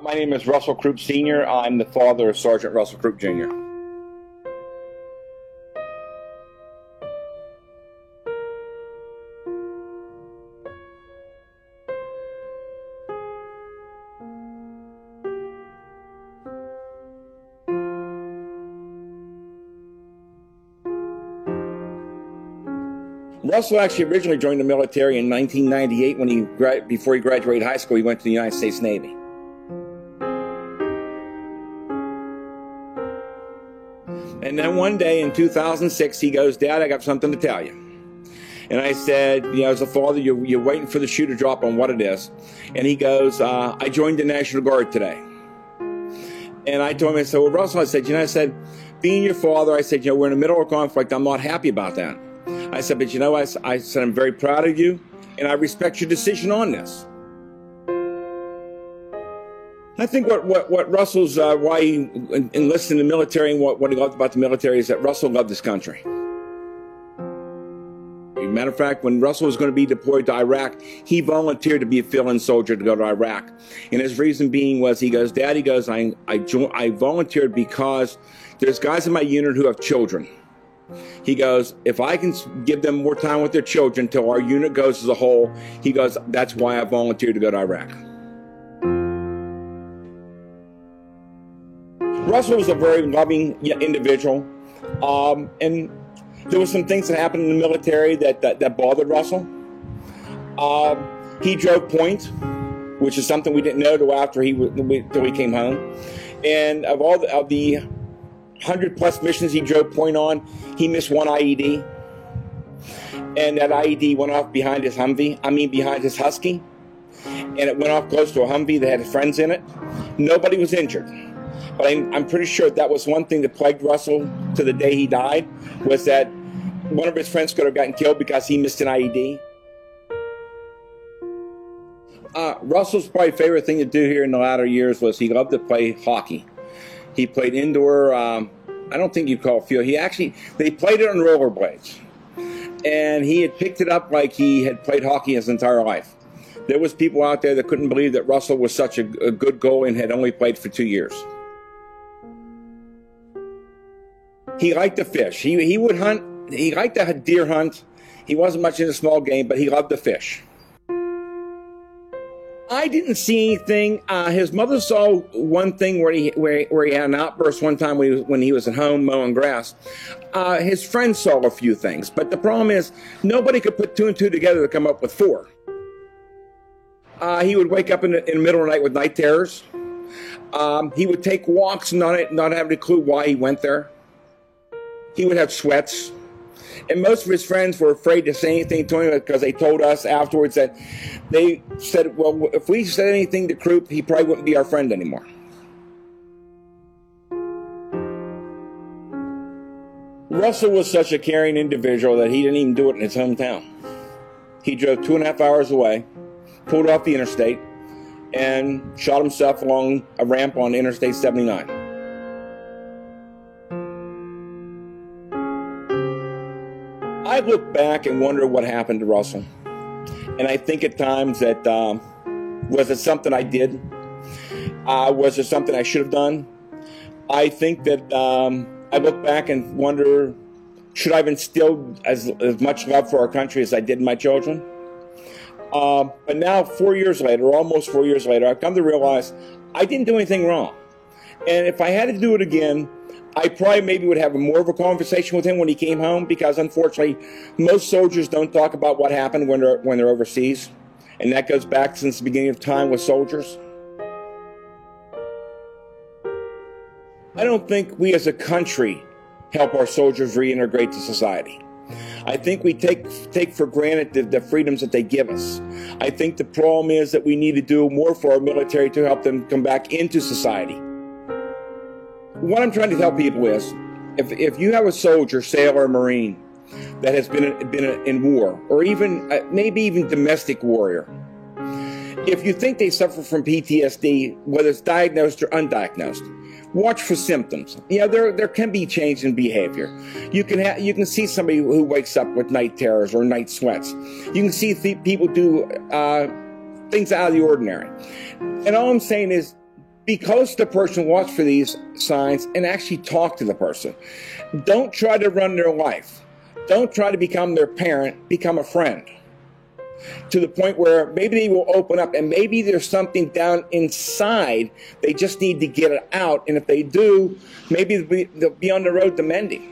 My name is Russell Croup Sr. I'm the father of Sergeant Russell Croup Jr. Russell actually originally joined the military in 1998 before he graduated high school. He went to the United States Navy. And then one day in 2006, he goes, "Dad, I got something to tell you." And I said, as a father, you're waiting for the shoe to drop on what it is. And he goes, "I joined the National Guard today." And I told him, I said, "Well, Russell," I said, "being your father," I said, we're in the middle of conflict. I'm not happy about that. I said, "But I said, I'm very proud of you, and I respect your decision on this." I think what Russell's, why he enlisted in the military and what he loved about the military is that Russell loved his country. Matter of fact, when Russell was going to be deployed to Iraq, he volunteered to be a fill-in soldier to go to Iraq. And his reason being was, he goes, "Dad," he goes, I volunteered because there's guys in my unit who have children. He goes, "If I can give them more time with their children till our unit goes as a whole," he goes, "that's why I volunteered to go to Iraq." Russell was a very loving individual, and there were some things that happened in the military that bothered Russell. He drove point, which is something we didn't know till after till we came home. And of the 100+ missions he drove point on, he missed one IED. And that IED went off behind his behind his Husky. And it went off close to a Humvee that had friends in it. Nobody was injured. But I'm pretty sure that was one thing that plagued Russell to the day he died, was that one of his friends could have gotten killed because he missed an IED. Russell's probably favorite thing to do here in the latter years was he loved to play hockey. He played indoor, I don't think you'd call it field. They played it on rollerblades. And he had picked it up like he had played hockey his entire life. There was people out there that couldn't believe that Russell was such a good goalie and had only played for 2 years. He liked to fish. He would hunt. He liked to deer hunt. He wasn't much into small game, but he loved to fish. I didn't see anything. His mother saw one thing where he had an outburst one time when he was at home mowing grass. His friends saw a few things, but the problem is nobody could put 2 and 2 together to come up with 4. He would wake up in the middle of the night with night terrors. He would take walks not having a clue why he went there. He would have sweats. And most of his friends were afraid to say anything to him because they told us afterwards that they said, well, if we said anything to Croup, he probably wouldn't be our friend anymore. Russell was such a caring individual that he didn't even do it in his hometown. He drove 2.5 hours away, pulled off the interstate, and shot himself along a ramp on Interstate 79. I look back and wonder what happened to Russell. And I think at times that, was it something I did? Was it something I should have done? I think that I look back and wonder, should I have instilled as much love for our country as I did in my children? But now, 4 years later, almost 4 years later, I've come to realize I didn't do anything wrong. And if I had to do it again, I probably maybe would have more of a conversation with him when he came home, because unfortunately, most soldiers don't talk about what happened when they're overseas. And that goes back since the beginning of time with soldiers. I don't think we as a country help our soldiers reintegrate to society. I think we take for granted the freedoms that they give us. I think the problem is that we need to do more for our military to help them come back into society. What I'm trying to tell people is, if you have a soldier, sailor, or Marine that has been in war, or even maybe even domestic warrior, if you think they suffer from PTSD, whether it's diagnosed or undiagnosed, watch for symptoms. There can be change in behavior. You can see somebody who wakes up with night terrors or night sweats. You can see people do things out of the ordinary. And all I'm saying is, Be close to the person, watch for these signs, and actually talk to the person. Don't try to run their life. Don't try to become their parent. Become a friend. To the point where maybe they will open up, and maybe there's something down inside. They just need to get it out. And if they do, maybe they'll be on the road to mending.